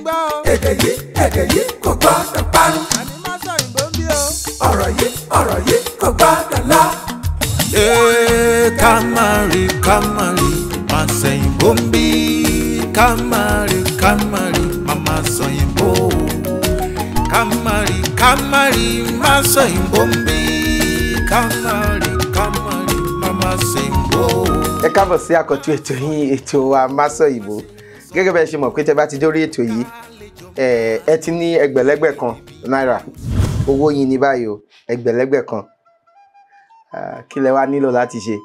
gbọ́ o. èdè yìí kò gbọ́dọ̀ parun. àní má sọ ìbò ń bí o. ọ̀rọ̀ yìí kò gbọ́dọ̀ lọ. Kamari, má sẹ́yìnbó ń bí. Kamari, mama sẹ́yìnbó. Kamari, má sẹ́yìnbó ń bí. Kamari, mama sẹ́yìnbó. Ẹ káàbọ̀ sí àkọ́tún ètò yín, ètò wa Má Sọ̀yìnbó. Gẹ́gẹ́ bẹ́ẹ̀ ṣe mọ̀ pé tẹ́ bá ti dórí ètò yìí, ẹ ti ní ẹgbẹ̀lẹ́gbẹ̀ kan náírà. Owó yín ní báyìí o, ẹgbẹ̀lẹ́gbẹ̀ kan. Kí lẹ wá nílò láti ṣe?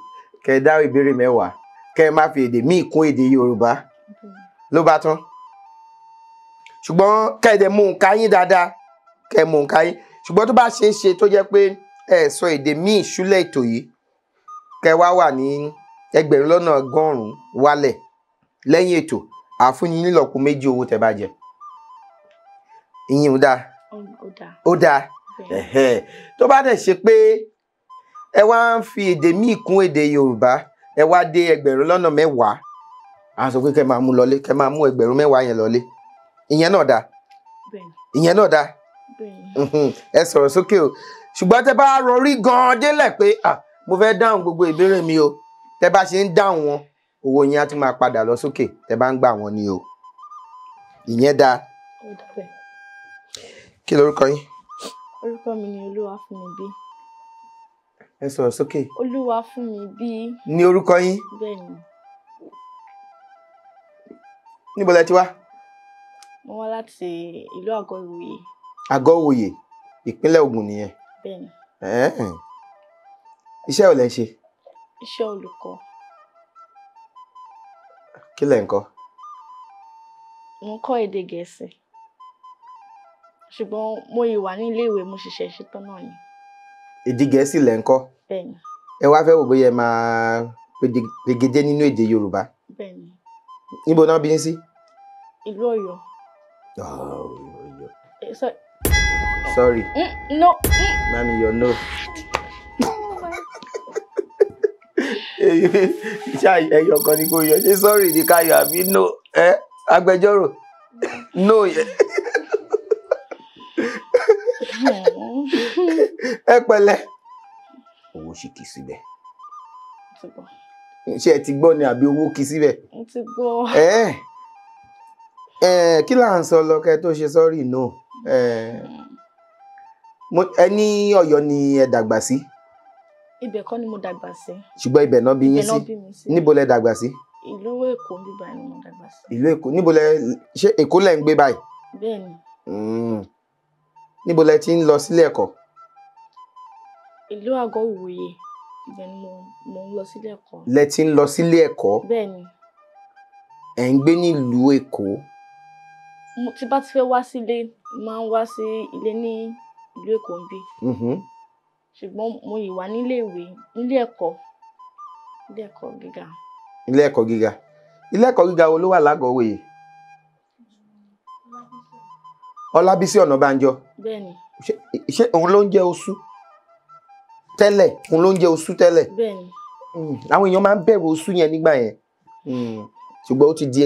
Kẹ́ ẹ dáhùn ìbéèrè 10, kẹ́ ẹ má fi èdè míì kún èdè Yorùbá. Ló bá tán. Ṣùgbọ́n kẹ́ ẹ dẹ̀ mú nǹkan yín dáadáa, kẹ́ ẹ mú nǹkan yín. Ṣùgbọ́n tó bá ṣe é ṣe tó jẹ́ pé ẹ sọ èdè míì ṣúlẹ̀ ètò yìí, kẹ́ ẹ wá wà ní 1,100 wálẹ̀ lẹ́yìn ètò, àfúnni nílọ́po méjì owó tẹ́ bá jẹ. Ìyẹn ò dáa. Ó dáa. Tó bá dẹ̀ ṣe pé ẹ wá ń fi èdè míì kún èdè Yorùbá, ẹ wá dé 10,000, a sọ pé kẹ́ máa mú lọlé, kẹ́ máa mú 10,000 yẹn lọlé. Ìyẹn náà dáa. Ìyẹn náà dáa. Ẹ sọ̀rọ̀ sókè o. Ṣùgbọ́n tẹ́ bá rọrí gan-an délẹ̀ pé mo fẹ́ dáhùn gbogbo ìbéèrè mi o, tẹ́ bá ṣe ń dáhùn wọn, owó yẹn á tún máa padà lọ sókè tẹ́ bá ń gbà wọn ni o. Ìyẹn dáa. Kí lorúkọ yín? Orúkọ mi ni Olúwafúnmibí. Ẹ sọ̀rọ̀ sókè. Olúwafúnmibí. Ní orúkọ yín? Bẹ́ẹ̀ni. Níbo lẹ ti wá? Mo wá láti ìlú Àgọ́-Ìwòye. Àgọ́-Ìwòye, ìpínlẹ̀ Ògùn nìyẹn. Bẹ́ẹ̀ni. Iṣẹ́ ò lẹ ń ṣe? Iṣẹ́ olùkọ́. Kí lẹ ń kọ́? Mo ń kọ́ èdè Gẹ̀ẹ́sì. Ṣùgbọ́n mo yìí wà ní ilé-ìwé, mo ṣẹ̀ṣẹ̀ ṣetán náà ni. Èdè Gẹ̀ẹ́sì lẹ ń kọ́? Bẹ́ẹ̀ni. Ẹ wá fẹ́ wò bóyá ẹ máa pegedé nínú èdè Yorùbá? Bẹ́ẹ̀ni. Níbo náà bí yín sí? Ìlú Ọ̀yọ́. Sorry. No. Mami, you're no. Iṣẹ́ ẹyọ kan ni kò yọ. Ṣé sorry ni ká yọ àbí no? Agbẹjọ́rò? No yẹ. Ẹ pẹ̀lẹ́. Owó sì kì í síbẹ̀. Ṣé ẹ ti gbọ́ ni àbí owó kì í síbẹ̀? Mo ti gbọ́. Kí là ń sọ lọ́kẹ́ tó ṣe sorry no? Ẹ ní Ọ̀yọ́ ni ẹ dàgbà sí? Ibẹ̀ kọ́ ni mo dàgbà sí. Ṣùgbọ́n ibẹ̀ náà bí yín sí? Níbo lẹ dàgbà sí? Ìlú Èkó bíbá ni mo dàgbà sí. Ìlú Èkó. Níbo lẹ ṣé Èkó lẹ ń gbé báyìí? Bẹ́ẹ̀ni. Níbo lẹ ti ń lọ sílé ẹ̀kọ́? Ìlú Àgọ́-Ìwòye. Ibẹ̀ ni mo ń lọ sílé ẹ̀kọ́. Lẹ ti ń lọ sílé ẹ̀kọ́? Bẹ́ẹ̀ni. Ẹ ń gbé nílùú Èkó? Tí bá ti fẹ́ wá sílé, máa ń wá sí ilé ní ìlú Èkó ń bí. Ṣùgbọ́n mo yìí wà nílé ìwé, nílé ẹ̀kọ́ gíga. Ilé ẹ̀kọ́ gíga. Ilé ẹ̀kọ́ gíga wo ló wà l'Àgọ́-Ìwòye? Ọlábísí Ọ̀nàbánjọ. Bẹ́ẹ̀ni. Ṣé òun ló ń jẹ́ Oṣù tẹ́lẹ̀? Òun ló ń jẹ́ Oṣù tẹ́lẹ̀? Bẹ́ẹ̀ni. Àwọn èèyàn máa ń bẹ̀rù Oṣù yẹn nígbà yẹn. Ṣùgbọ́n ó ti di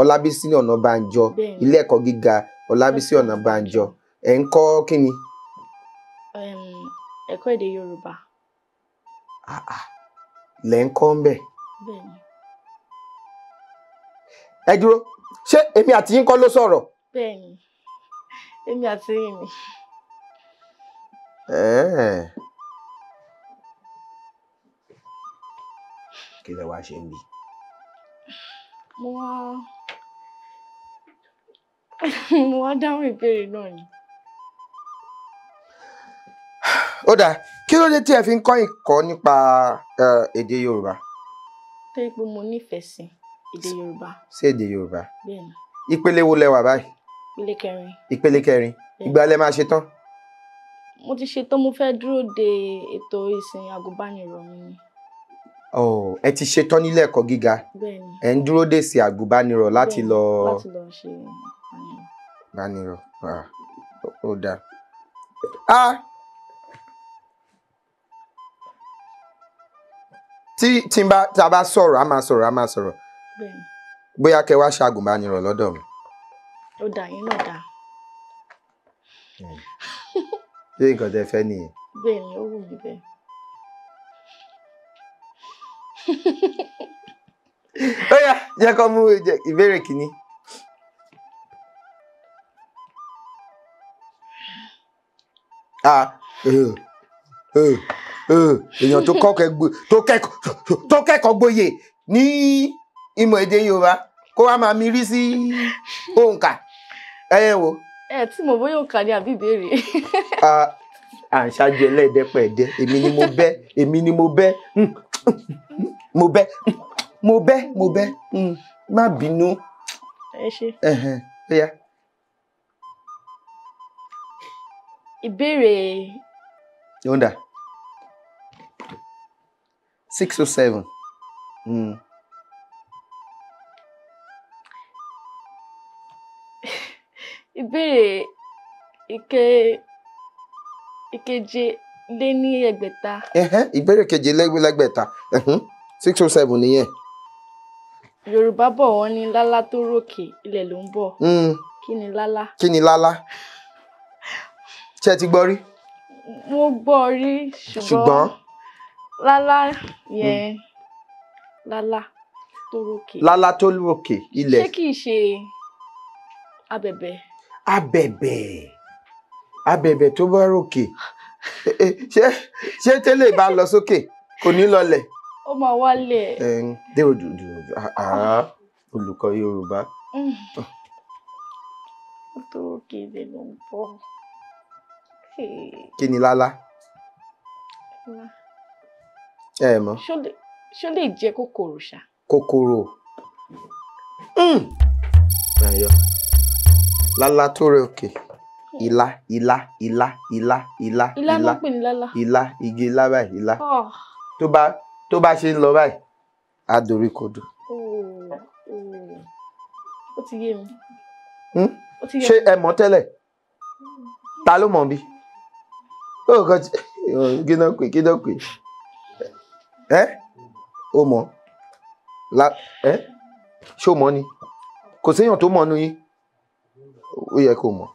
Ọlábísí Ọ̀nàbánjọ. Ilé ẹ̀kọ́ gíga Ọlábísí Ọ̀nàbánjọ. Ẹ ń kọ́ kí ni? Ẹ̀kọ́ èdè Yorùbá. Lẹ ń kọ́ ń bẹ̀. Bẹ́ẹ̀ni. Ẹ dúró, ṣé èmi àti yín kọ́ ló sọ̀rọ̀? Bẹ́ẹ̀ni, èmi àti yín ni. Kí lẹ wá ṣe ń bí? Mo wá dáhùn ìbéèrè náà ni. Ó dáa, kí ló dé tí ẹ fi ń kọ́ ìkọ́ nípa èdè Yorùbá? Torí pé mo nífẹ̀ẹ́ sí èdè Yorùbá. Sí èdè Yorùbá? Bẹ́ẹ̀ni. Ìpele wo lẹ wà báyìí? Ìpele 4. Ìpele 4. Ìgbà lẹ máa ṣe tán? Mo ti ṣe tán, mo fẹ́ dúró de ètò ìsìn àgùnbánirọ̀ mi ni. Ẹ ti ṣe tán nílé ẹ̀kọ́ gíga? Bẹ́ẹ̀ni. Ẹ ń dúró de èsì àgùnbánirọ̀ láti lọ ṣe àgùnbánirọ̀. Ó dáa. Tí a bá sọ̀rọ̀, a máa sọ̀rọ̀. Bẹ́ẹ̀ni. Bóyá kẹ́ wá ṣàgùnbánirọ̀ lọ́dọ̀ mi. Ó dà yín náà dà. Ṣé nǹkan tẹ fẹ́ nìyẹn? Bẹ́ẹ̀ ni ó wù mí bẹ́ẹ̀. Ó yá, jẹ́ kó mú ìbéèrè kìíní. Èèyàn tó kẹ́kọ̀ọ́ gboyè ní ìmọ̀ èdè Yorùbá kó wá máa mirí sí òǹkà ẹ wo. Tí mo bóyá òǹkà ni àbí ìbéèrè. À ń ṣáájú ẹlẹ́ẹ̀dẹ́pẹ̀ẹ́dẹ́ èmi ni mo bẹ́ má bínú. Ẹ ṣé. Ó yá. Ìbéèrè. Yọ̀ǹda 6 or 7. Ìbéèrè ìkeje lé ní ẹgbẹ̀ta. Ìbéèrè keje lẹ́gbẹ̀ta 6 or 7 nìyẹn. Yorùbá bọ̀ wọ́n ní lálá tó ròkè ilẹ̀ ló ń bọ̀. Kí ni lálá? Kí ni lálá? Ṣé ẹ ti gbọ́ rí? Mo gbọ́ rí ṣùgbọ́n lálá yẹn lálá tó ròkè. Lálá tó ròkè ilẹ̀. Ṣé kìí ṣe abẹ̀bẹ̀? Abẹ̀bẹ̀ tó bá ròkè. Ṣé tẹ́lẹ̀ bá lọ sókè kò ní lọlẹ̀? Ó máa wálẹ̀. Olùkọ́ Yorùbá. Tó ròkè ilẹ̀ ló ń bọ̀. Kí ni lálá? Ẹ mọ̀. Ṣó lè jẹ́ kòkòrò ṣá? Kòkòrò. Lálá tó ròkè. Ilá. Ilá ló pè ní lálá. Ilá, igi ilá báyìí, ilá. Tó bá ṣe ń lọ báyìí, á dorí kodò. Ó ti yé mi. Ṣé ẹ mọ̀ tẹ́lẹ̀? Ta ló mọ̀ bí? Kí ló pè? Ó mọ̀? Ṣó mọ̀ ni? Kò séèyàn tó mọ̀ nú yín. Ó yẹ kó mọ̀.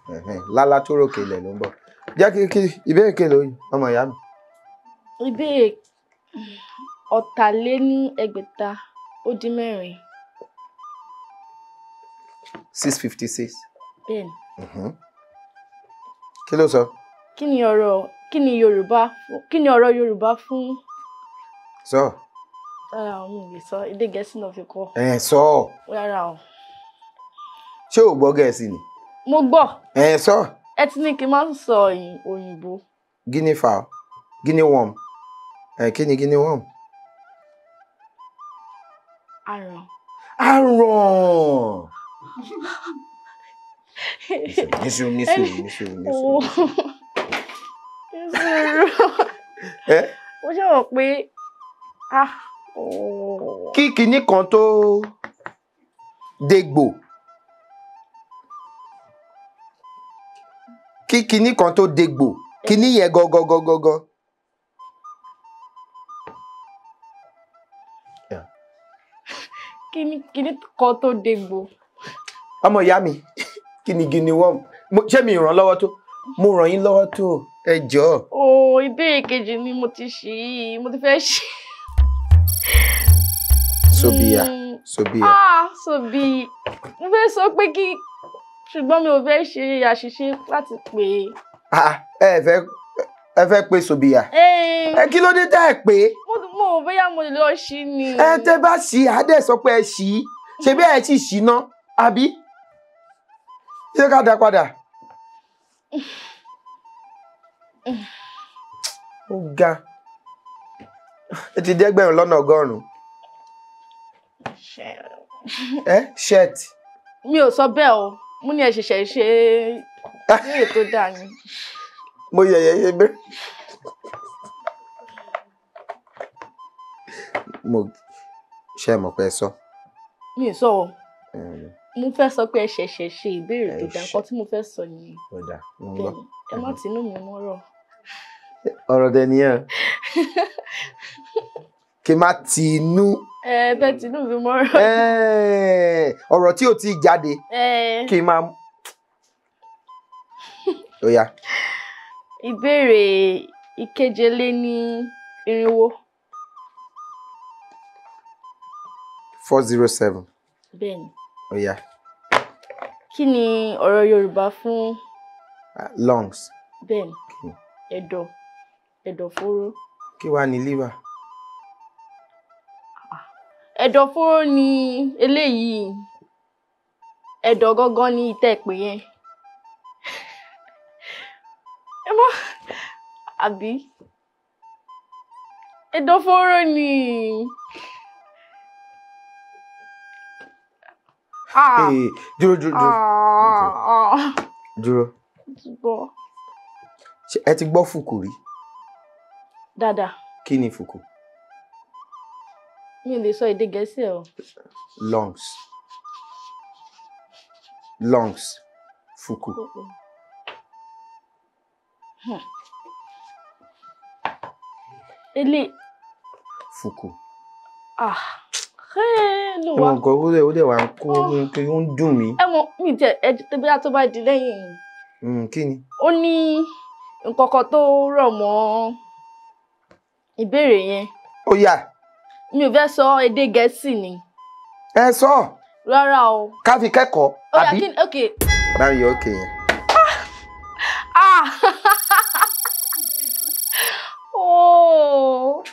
Lálá tó ròkè ilẹ̀ ló ń bọ̀. Jẹ́ kí ìbéèrè kí lóyún ọmọ ìyá mi. Ìbéèrè ọ̀tàléníẹgbẹ̀ta ó dín mẹ́rin. 656. Bẹ́ẹ̀ni. Kí ló sọ? Kí ni ọ̀rọ̀ Yorùbá fún? Sọ. Rárá o, mi ò lè sọ. Èdè Gẹ̀ẹ́sì náà fi kọ́. Sọ. Rárá o. Ṣé o gbọ́ Gẹ̀ẹ́sì ni? Mo gbọ́. Sọ. Ẹ ti ní kí n máa ń sọ òyìnbó. Guinea fowl. Guinea worm. Kí ni guinea worm? Aràn. Nísùúrù. Mo ṣe wọ̀ pé kí kinní kan tó dégbò. Kí kinní kan tó dégbò. Kinní yẹn gọgọgọgọgọ. Kinní kan tó dégbò. Ọmọ ìyá mi, kí ni guinea worm? Ṣé mi ràn lọ́wọ́ tó? Mo ràn yín lọ́wọ́ tó. Ẹ jọ̀ọ́. Ìbéèrè kejì ni mo ti fẹ́ ṣe. Sobia. Mo fẹ́ sọ pé ṣùgbọ́n mi ò fẹ́ ṣe àṣìṣe láti pè é. Ẹ fẹ́ pé Sobia. Kí ló dé tẹ́ ẹ pé? Mo ò bóyá mo lè lọ ṣí ni. Tẹ́ bá ṣí adé sọ pé ẹ ṣí. Ṣé bí ẹ ti ṣí ná? Àbí? Ṣé ká dá padà? Ó ga. Ẹ ti dẹ́gbẹ̀rún lọ́nà ọgọ́rùn-ún. Shirt. Mi ò sọ bẹ́ẹ̀ o. Mo ní ẹ ṣẹ̀ṣẹ̀ ṣe ìbéèrè tó dáa ni. Mo yẹ̀yẹ́ bẹ́ẹ̀. Mo ṣe mọ̀ pé ẹ sọ. Mi ò sọ o. Mo fẹ́ sọ pé ẹ ṣẹ̀ṣẹ̀ ṣe ìbéèrè tó dáa. Nǹkan tí mo fẹ́ sọ nìyẹn. Ẹ má tinú mi mọ́rọ̀. Ọ̀rọ̀ dẹ̀ nìyẹn. Kí má tinú. Bẹ́ẹ̀ tinú mi mọ́rọ̀. Ọ̀rọ̀ tí ò tí jáde. Kí má Ó yá. Ìbéèrè ìkeje-lé-ní-irinwó. 407. Bẹ́ẹ̀ni. Ó yá. Kí ni ọ̀rọ̀ Yorùbá fún Lungs. bẹ́ẹ̀ni ẹ̀dọ̀ ẹ̀dọ̀fóró? Kí wá ní liver? Ẹ̀dọ̀fóró ni eléyìí, ẹ̀dọ̀ gangan ni ìtẹ̀pẹ̀ yẹn. Ẹ mọ̀ àbí ẹ̀dọ̀fóró ni. Dúró. Gbọ́ Ṣé ẹ ti gbọ́ fùkù rí? dáadáa. Kí ni fùkù? Mi ò lè sọ èdè Gẹ̀ẹ́sì o. Lungs. Fùkù. Ele. Fùkù. Ló Ẹ wá. mọ̀ nǹkan ó dẹ̀ wá ń kó kí ó ń dùn mí. Ẹ mọ̀ mi tẹ bóyá tó bá di lẹ́yìn. Kí ni? Ó ní nǹkan kan tó rọ̀ mọ́ ìbéèrè yẹn. Ó yá. Mi ò fẹ́ sọ èdè Gẹ̀ẹ́sì ni. Ẹ sọ. Rárá o. Ká fi kẹ́kọ̀ọ́. Ó yá Àbí? kí ni okay. Báyìí ókè yẹn. Oh.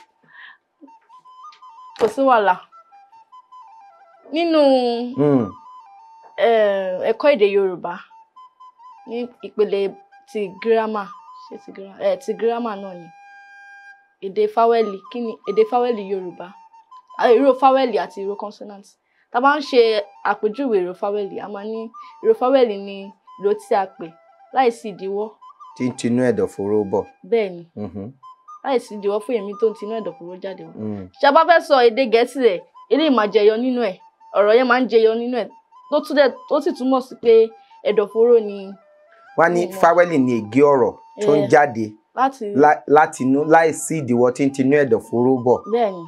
Kò sí wàhálà. Nínú ẹ̀kọ́ èdè Yorùbá ní ìpele ti gírámà ti gírámà náà ni èdè fáwẹ́lì. Kí ni èdè fáwẹ́lì Yorùbá? Ìró fáwẹ́lì àti ìró consonant. Tá bá ń ṣe àpèjúwe ìró fáwẹ́lì, a máa ní ìró fáwẹ́lì ni ìró tí a pè láìsí ìdíwọ́. Tí ń tinú ẹ̀dọ̀fóró bọ̀. Bẹ́ẹ̀ni. Láìsí ìdíwọ́ fún èmi tó ń tinú ẹ̀dọ̀fóró jáde wá. Ṣé a bá fẹ́ sọ èdè Gẹ̀ẹ́sì rẹ̀, eléyìí máa jẹyọ nínú ẹ̀. Ọ̀rọ̀ yẹn máa ń jẹyọ nínú ẹ̀. Tó sì túmọ̀ sí pé ẹ̀dọ̀fóró ni. Wọ́n ní fáwẹ́lì ni ègé ọ̀rọ̀ tó ń jáde láti inú láìsí ìdíwọ́ tí ń tinú ẹ̀dọ̀fóró bọ̀. Bẹ́ẹ̀ni.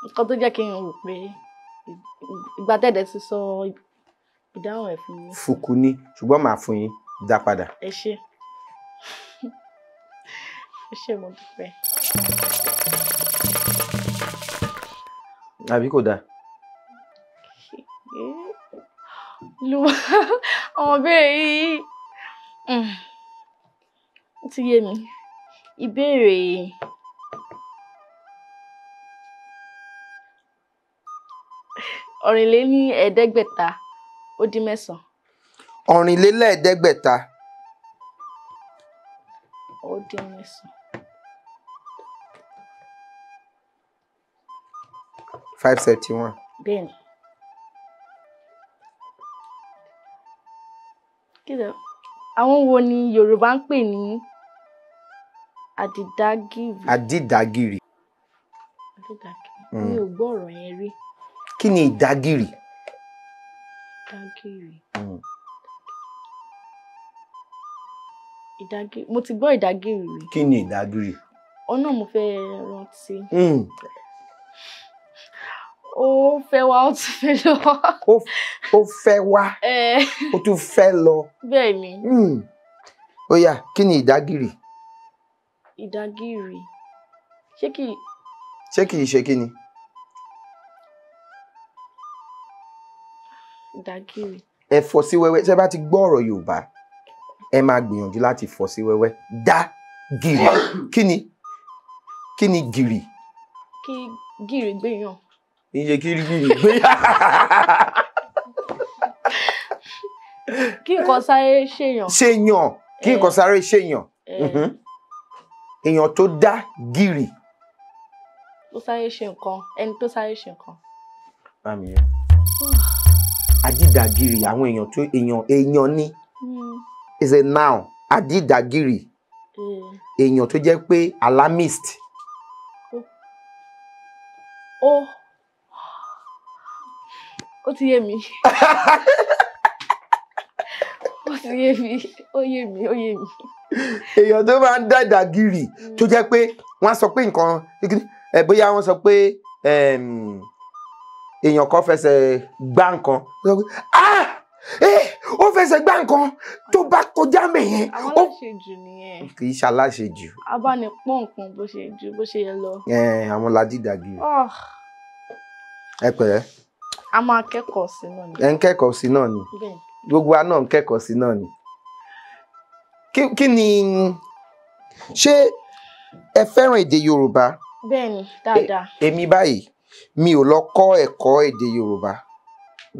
Nǹkan tó jẹ́ kí n rò pé ìgbà tẹ́ẹ̀dẹ̀ ti sọ ìdáhùn ẹ̀ fún mi. Fùkù ni ṣùgbọ́n màá fún yín dá padà. Ẹ ṣé. Ẹ ṣé mo dúpẹ́. Àbí kò dáa? Àwọn ìbéèrè yìí ó ti yé mi. Ìbéèrè ọ̀rìnléní-ẹ̀ẹ́dẹ́gbẹ̀ta ó dín mẹ́sàn-án. Ọ̀rìnlélẹ́ẹ̀ẹ́dẹ́gbẹ̀ta. Ó dín mẹ́sàn-án. 571. Bẹ́ẹ̀ni. Àwọn wo ni Yorùbá ń pè ní àdìdágìrì? Àdìdágìrì. Mi ò gbọ́ ọ̀rọ̀ yẹn rí. Kí ni ìdágìrì? Ìdágìrì. Mo ti gbọ́ ìdágìrì rí. Kí ni ìdágìrì? Ọ̀nà mo fẹ́ rántí. Ó fẹ́ wá ó tún fẹ́ lọ. Ó fẹ́ wá ó tún fẹ́ lọ. Bẹ́ẹ̀ni. Ó yá, kí ni ìdágìrì? Ìdágìrì. Ṣé kìí ṣe kí ni? Ìdágìrì. Ẹ fọ́ sí wẹ́wẹ́. Ṣé bá ti gbọ́ ọ̀rọ̀ Yorùbá, ẹ máa gbìyànjú láti fọ́ sí wẹ́wẹ́. Dá gìrì. Kí ni gìrì? Kí gìrì gbéyàn. Iye kí gìrì gbéyàn. Kí nǹkan sáré ṣèyàn. Kí nǹkan sáré ṣèyàn. Èèyàn tó dá gìrì. Tó sáré ṣe nǹkan. Ẹni tó sáré ṣe nǹkan. Bámi yẹn. Àdìdágìrì àwọn èèyàn ní. Is a noun. Àdìdágìrì. Èèyàn tó jẹ́ pé alarmist. Ó ti yé mi. Ó yé mi. Èèyàn tó máa ń dàdàgìrì tó jẹ́ pé wọ́n sọ pé nǹkan bóyá wọ́n sọ pé èèyàn kan fẹsẹ̀ gbá nǹkan ó fẹsẹ̀ gbá nǹkan tó bá kọjá mẹ́yẹn. àwọn aláṣejù nìyẹn. kì í ṣaláṣejù. abánipọ́n nǹkan bó ṣe yẹ lọ. àwọn ládìdàgì. ẹ pẹ̀lẹ́. a máa kẹ́kọ̀ọ́ sí náà ni. ẹ ń kẹ́kọ̀ọ́ sí náà ni. gbogbo wa náà ń kẹ́kọ̀ọ́ sí náà ni. kí ni ṣé ẹ fẹ́ràn èdè Yorùbá? Bẹ́ẹ̀ni, dáadáa. Èmi báyìí mi ò lọ kọ́ ẹ̀kọ́ èdè Yorùbá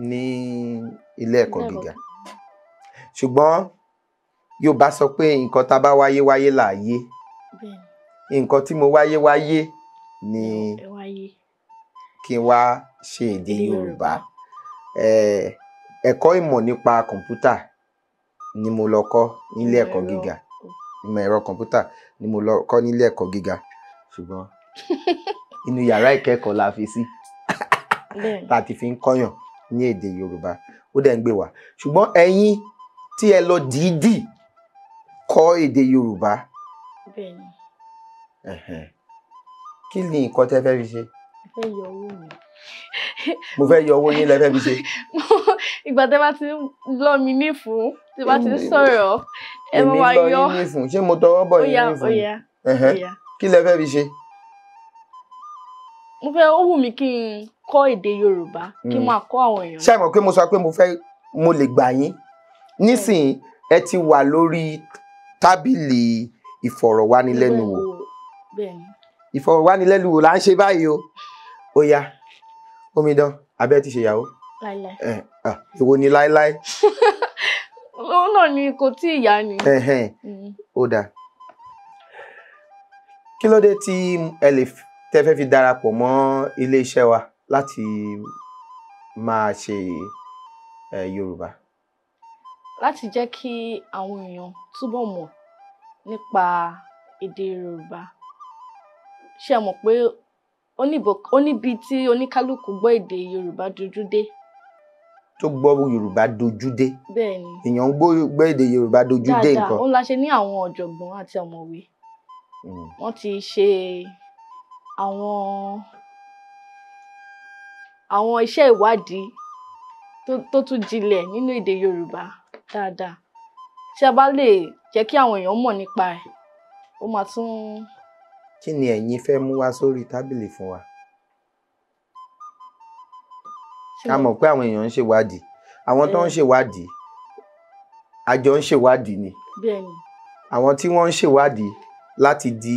ní ilé ẹ̀kọ́ gíga, ṣùgbọ́n Yorùbá sọ pé nǹkan tá a bá wáyé wáyé là á yé. Nǹkan tí mo wáyé wáyé ni kí n wá ṣe èdè Yorùbá. Ẹ̀kọ́ ìmọ̀ nípa kọ̀ǹpútà ni mo lọ kọ́ nílé ẹ̀kọ́ gíga. Ìmọ̀ ẹ̀rọ kọ̀ǹpútà ni mo lọ kọ́ nílé ẹ̀kọ́ gíga, ṣùgbọ́n inú yàrá ìkẹ́kọ̀ọ́ la fi sí tá a ti fi ń kọ́yàn ní èdè Yorùbá, ó dẹ̀ ń gbé wa. Ṣùgbọ́n ẹ̀yin tí ẹ lọ dìídì kọ́ èdè Yorùbá, kí ni nǹkan tẹ́ fẹ́ fi ṣe? Fẹ́ yọ owó mi. Mo fẹ́ yọ owó yín lẹ fẹ́ fi ṣe. Ìgbà tẹ́ bá ti lọ mi nífun, tẹ́ bá ti sọ̀rọ̀, ẹ máa wá yọ. Èmi lọ yín nífun, ṣé mo tọwọ́ bọ̀ yín nífun? Kí lẹ fẹ́ fi ṣe? Mo fẹ́, ó wù mí kí n kọ́ èdè Yorùbá, kí n máa kọ́ àwọn èèyàn. Ṣé ẹ mọ̀ pé mo sọ pé mo lè gbà yín? Nísìnyí ẹ ti wà lórí tábìlì ìfọ̀rọ̀wánilẹ́nuwò. Ìfọ̀rọ̀wánilẹ́nuwò là ń ṣe báyìí o. Ó yá, omidan, abẹ́ ti ṣèyàwó? Láíláí. Èwo ni láíláí? Òun náà ni kò tí ì yá ni. Ó dáa. Kí ló dé tí tẹ́ fẹ́ fi darapọ̀ mọ́ ilé-iṣẹ́ wa láti máa ṣe Yorùbá? Láti jẹ́ kí àwọn èèyàn túbọ̀ mọ̀ nípa èdè Yorùbá. Ṣé ẹ mọ̀ pé ó níbi tí oníkálukú gbọ́ èdè Yorùbá dojú dé? Tó gbọ́ Yorùbá dojú dé? Bẹ́ẹ̀ni. Èèyàn gbọ́ èdè Yorùbá dojú dé nǹkan? Dáadáa, ó la ṣe ní àwọn ọ̀jọ̀gbọ́n àti ọ̀mọ̀wé. Wọ́n ti ṣe àwọn iṣẹ́ ìwádìí tó tún jinlẹ̀ nínú èdè Yorùbá dáadáa. Tí a bá lè jẹ́ kí àwọn èèyàn mọ̀ nípa ẹ̀, ó máa tún. Kí ni ẹ̀yin fẹ́ mú wá sórí tábìlì fún wa? Ká mọ̀ pé àwọn èèyàn ń ṣèwádìí. Àwọn tó ń ṣèwádìí, àjọ ń ṣèwádìí ni. Bẹ́ẹ̀ni. Àwọn tí wọ́n ń ṣèwádìí láti di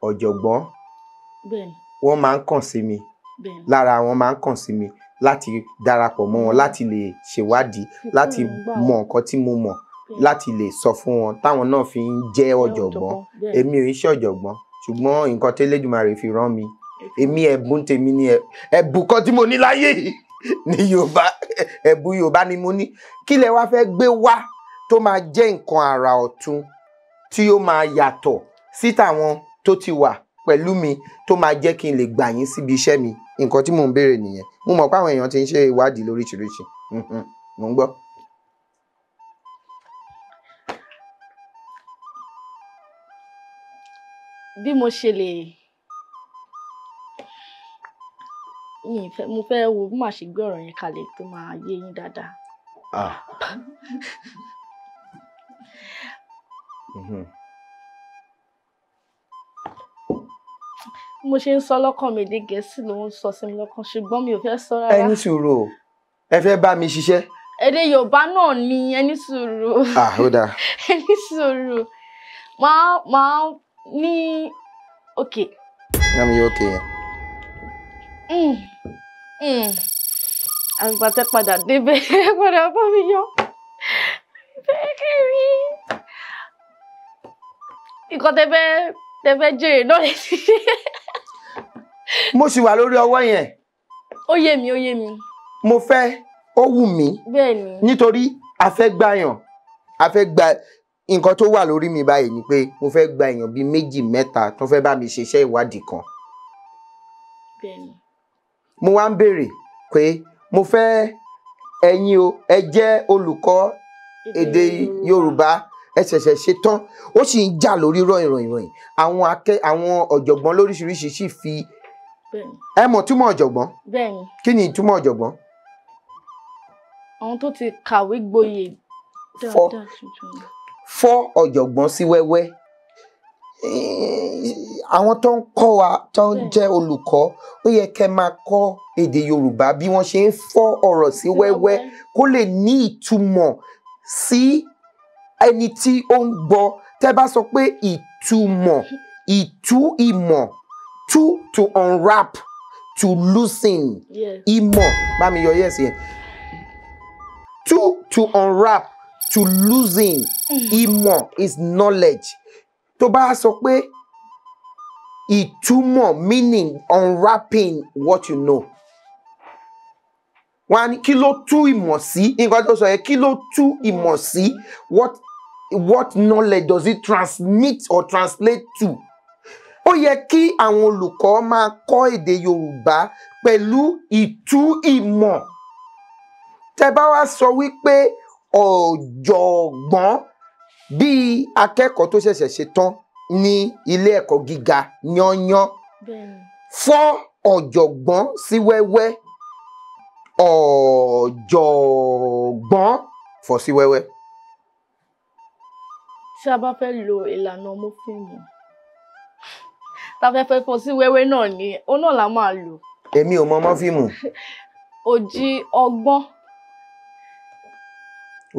ọ̀jọ̀gbọ́n, wọ́n máa ń kàn sí mi. Lára wọn máa ń kàn sí mi láti darapọ̀ mọ́ wọn, láti lè ṣèwádìí, láti mọ nǹkan tí mo mọ̀, láti lè sọ fún wọn táwọn náà fi ń jẹ́ ọ̀jọ̀gbọ́n. Èmi ò ń ṣe ọ̀jọ̀gbọ́n, ṣùgbọ́n nǹkan tí Elédùmarè fi rán mi, èmi ẹ̀bùn tèmi ni ẹ̀bùn kan tí mo ní láyé ní Yorùbá. Ẹ̀bùn Yorùbá ni mo ní. Kí lẹ wá fẹ́ gbé wá tó máa jẹ́ nǹkan àrà ọ̀tun tí ó máa yàtọ̀ sí tàwọn tó ti wà pẹ̀lú mi, tó máa jẹ́ kí n lè gbà yín síbi iṣẹ́ mi? Nǹkan tí mò ń béèrè nìyẹn. Mo mọ̀ pé àwọn èèyàn ti ń ṣe ìwádìí lóríṣiríṣi. Mò ń gbọ́. Bí mo ṣe lè, mo fẹ́ wo bí màá ṣe gbé ọ̀rọ̀ yẹn kalẹ̀ tó máa yé yín dáadáa. Mo ṣe ń sọ lọ́kàn mi, èdè Gẹ̀ẹ́sì ló ń sọ sí mi lọ́kàn, ṣùgbọ́n mi ò fẹ́ sọ rárá. Ẹ ní sùúrù o, ẹ fẹ́ bá mi ṣiṣẹ́? Èdè Yorùbá náà ni, ẹ ní sùúrù. Ó dáa. Ẹ ní sùúrù. Máa ní òkè. Náà mi yóò òkè yẹn. Àgbà tẹ padà débẹ̀, ẹ padà bá mi yọ. Bẹ́ẹ̀ kiri. Nǹkan tẹ fẹ́ jèrè náà lè ti ṣe. Mo sì wà lórí ọwọ́ yẹn. Ó yé mi, ó yé mi. Mo fẹ́, ó wù mí. Bẹ́ẹ̀ni. Nítorí a fẹ́ gbàyàn, a fẹ́ gba nǹkan tó wà lórí mi báyìí ni pé mo fẹ́ gba èèyàn bíi 2 mẹ́ta tó fẹ́ bá mi ṣe iṣẹ́ ìwádìí kan. Bẹ́ẹ̀ni. Mo wá ń béèrè pé mo fẹ́ ẹ̀yin o, ẹ jẹ́ olùkọ́ èdè Yorùbá, ẹ ṣẹ̀ṣẹ̀ ṣe tán, ó sì ń jà lórí ìròyìn. Àwọn ọ̀jọ̀gbọ́n lóríṣiríṣi sì fi. Ẹ mọ̀ túmọ̀ ọ̀jọ̀gbọ́n? Bẹ́ẹ̀ni. Kí ni ìtumọ̀ ọ̀jọ̀gbọ́n? Àwọn tó ti kàwé gboyè fọ́ ọ̀jọ̀gbọ́n sí wẹ́wẹ́. Àwọn tó ń kọ́ wa tó ń jẹ́ olùkọ́ ó yẹ kẹ́ máa kọ́ èdè Yorùbá bí wọ́n ṣe ń fọ́ ọ̀rọ̀ sí wẹ́wẹ́ kó lè ní ìtumọ̀ sí ẹni tí ó ń gbọ́. Tẹ́ bá sọ pé ìtumọ̀, ìmọ̀, to unwrap, to loosen. Ìmọ̀, bá mi yọ yes yẹn. To unwrap, to loosen. Ìmọ̀ is knowledge. Tó bá sọ pé ìtumọ̀ meaning unwrapping what you know. Wọ́n á ní kí ló tú ìmọ̀ sí? Nǹkan tó sọ yẹn kí ló tú ìmọ̀ sí? What knowledge does it transmit or translate to? Ó yẹ kí àwọn olùkọ́ máa kọ́ èdè Yorùbá pẹ̀lú ìtú ìmọ̀. Tẹ́ bá wá sọ wípé ọ̀jọ̀gbọ́n bí akẹ́kọ̀ọ́ tó ṣẹ̀ṣẹ̀ ṣetán ní ilé ẹ̀kọ́ gíga yányán fọ́ ọ̀jọ̀gbọ́n sí wẹ́wẹ́. Ọ̀jọ̀gbọ́n fọ́ sí wẹ́wẹ́. Tí a bá fẹ́ lo ìlànà mọ́fíìmù, tá a fẹ́ fọ́ sí wẹ́wẹ́ náà ni ó náà la máa lò. Èmi ò mọ mọ́fíìmù. Òjì ọgbọ́n.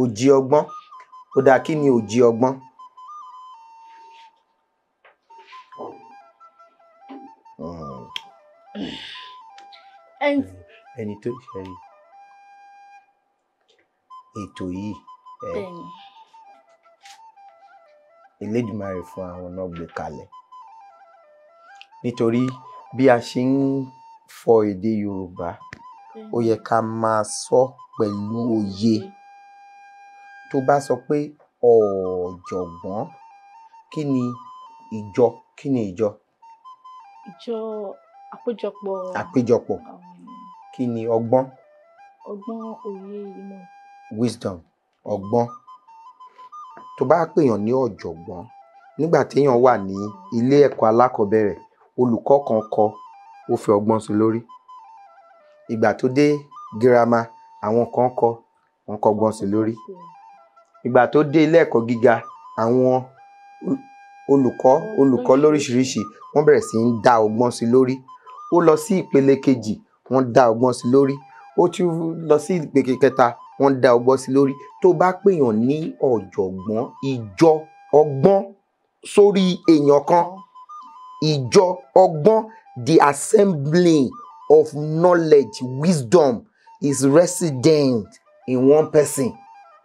Òjì ọgbọ́n. Ó dáa, kí ni òjì ọgbọ́n? Ẹni tó ṣe ètò yìí Elédùmarè fún àwọn náà gbé kalẹ̀ nítorí bí a ṣe ń fọ èdè Yorùbá ó yẹ ká máa sọ pẹ̀lú òye. Tó bá sọ pé ọ̀jọ̀gbọ́n, kí ni ìjọ? Kí ni ìjọ? Ìjọ àpéjọpọ̀. Àpéjọpọ̀. Kí ni ọgbọ́n? Ọgbọ́n, òye, ìmọ̀. Wisdom, ọgbọ́n. Tó bá pèèyàn ní ọ̀jọ̀gbọ́n, nígbà téèyàn wà ní ilé ẹ̀kọ́ alákọ̀ọ́bẹ̀rẹ̀, olùkọ́ kan kọ́, ó fi ọgbọ́n sí lórí. Ìgbà tó dé girama, àwọn kan kọ́, wọ́n kọ́ ọgbọ́n sí lórí. Ìgbà tó dé ilé ẹ̀kọ́ gíga, àwọn olùkọ́ lóríṣiríṣi wọ́n bẹ̀rẹ̀ sí ń dá ọgbọ́n sí lórí. Ó lọ sí ìpele kejì, wọ́n dá ọgbọ́n sí lórí. Ó tún lọ sí ìpele kẹta, wọ́n dá ọgbọ́n sí lórí. Tó bá pèèyàn ní ọ̀jọ̀gbọ́n, ìjọ ọgbọ́n sórí èèyàn kan. Ìjọ ọgbọ́n, the assembling of knowledge, wisdom is resident in one person.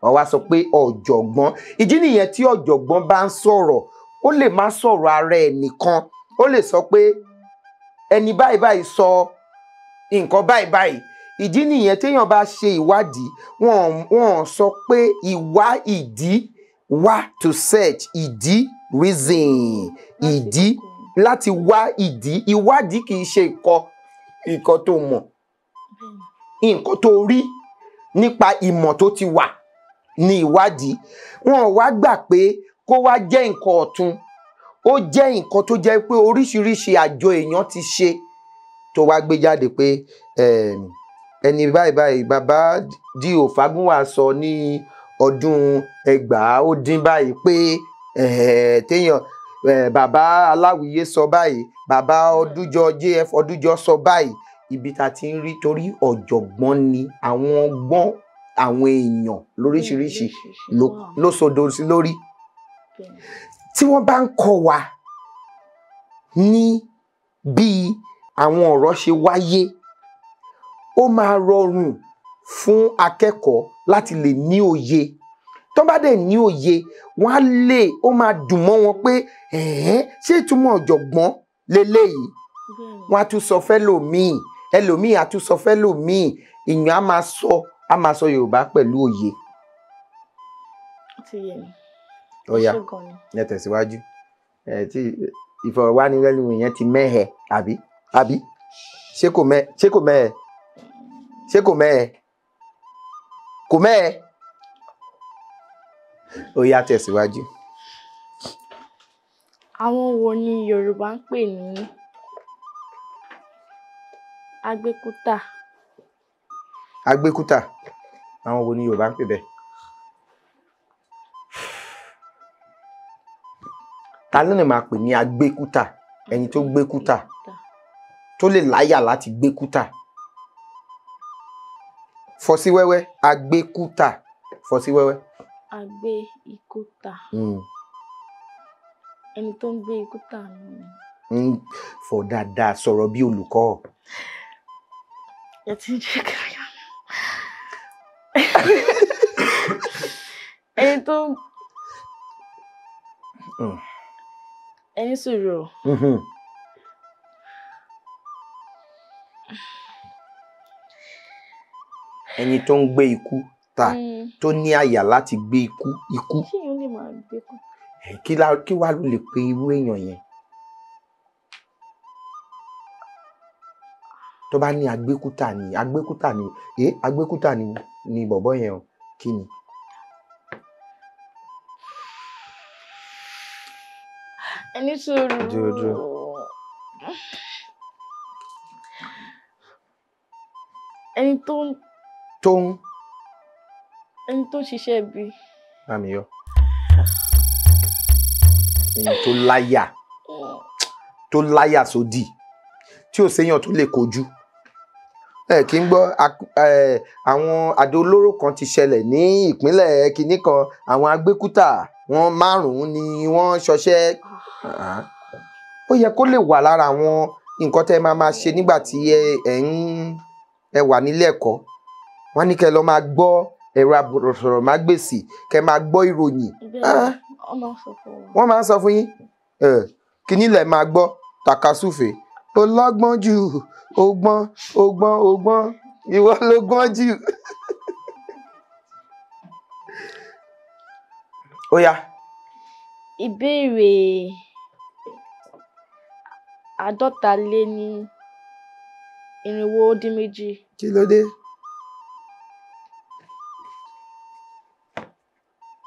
Ó wá sọ pé ọ̀jọ̀gbọ́n. Ìdí nìyẹn tí ọ̀jọ̀gbọ́n bá ń sọ̀rọ̀, ó lè má sọ̀rọ̀ ara ẹ̀ nìkan. Ó lè sọ pé ẹni báyìí báyìí sọ nǹkan báyìí báyìí. Ìdí nìyẹn téèyàn bá ṣe ìwádìí, wọ́n sọ pé ìwá ìdí, wá to search, ìdí reason, ìdí láti wá ìdí. Ìwádìí kì í ṣe nǹkan tó mọ̀, nǹkan tó rí nípa ìmọ̀ tó ti wà ní ìwádìí. Wọ́n wá gbà pé kó wá jẹ́ nǹkan ọ̀tun. Ó jẹ́ nǹkan tó jẹ́ pé oríṣiríṣi àjọ èèyàn ti ṣe tó wá gbé jáde pé ẹni báyìí báyìí bàbá D.O. Fágúnwà sọ ní ọdún 1900 báyìí pé téèyàn bàbá Aláwìyé sọ báyìí, bàbá Ọdúnjọ JF Ọdúnjọ sọ báyìí. Ibi tá ti ń rí torí ọ̀jọ̀gbọ́n ni àwọn ọgbọ́n àwọn èèyàn lóríṣiríṣi ló sodo sí lórí. Tí wọ́n bá ń kọ́ wa ní bí àwọn ọ̀rọ̀ ṣe wáyé, ó máa rọrùn fún akẹ́kọ̀ọ́ láti lè ní òye. Tó bá dẹ̀ ní òye, ó máa dùn mọ́ wọn pé ṣé ìtumọ̀ ọ̀jọ̀gbọ́n leléyìí. Wọ́n á tún sọ fẹ́lòmíì, ẹlòmíì á tún sọ fẹ́lòmíì. Ìyẹn á máa sọ Yorùbá pẹ̀lú òye. Ó yá, ẹ tẹ̀síwájú. Tí ìfọ̀rọ̀wánilẹ́nuwò yẹn ti mẹ́hẹ̀ àbí ṣé kò mẹ́hẹ̀? Ṣé kò mẹ́hẹ̀? Kò mẹ́hẹ̀? Ó yá, tẹ̀síwájú. Àwọn wo ni Yorùbá ń pè ní agbékútà? Agbékútà, àwọn wo ni Yorùbá ń pè bẹ́ẹ̀? Ta ló lè máa pè ní agbékútà? Ẹni tó gbékútà tó lè láyà láti gbékútà. Fọ́ sí wẹ́wẹ́, agbékútà. Fọ́ sí wẹ́wẹ́. Agbé ikúta. Ẹni tó ń gbé ikúta ni. Fọ̀ dáadáa, sọ̀rọ̀ bí olùkọ́. Ẹ ti ń jẹ́ káyà. Ẹni tó ẹni sùúrù. Ẹni tó ń gbé ikú ta, tó ní àyà láti gbé ikú. Ṣé yóò lè máa gbé kú? Kí wá ló lè pe irú èèyàn yẹn? Tó bá ní agbékútà ni bọ̀bọ́ yẹn o. Kí ni? Ẹni sùúrù. Dúró. Ẹni tó ń ṣiṣẹ́ bí. Àmì yọ. Ẹni tó láyà sódì tí ò séyàn tó lè kojú. Kí n gbọ́ àwọn àdó olóró kan ti ṣẹlẹ̀ ní ìpínlẹ̀ kinní kan. Àwọn agbékútà wọn 5 ni wọ́n ṣọṣẹ́. Ó yẹ kó lè wà lára àwọn nǹkan tẹ́ máa ṣe nígbà tí ẹ wà nílé ẹ̀kọ́. Wọ́n ní kẹ́ lọ máa gbọ́ ẹ̀rọ asọ̀rọ̀mágbèsì, kẹ́ máa gbọ́ ìròyìn. Wọ́n máa ń sọ fún yín. Kíní lẹ̀ máa gbọ́ tàkasúfè. Ọlọ́gbọ́n jù, ọgbọ́n. Ìwọ ló gbọ́n jù. Ó yá. Ìbéèrè 452. Kí ló dé?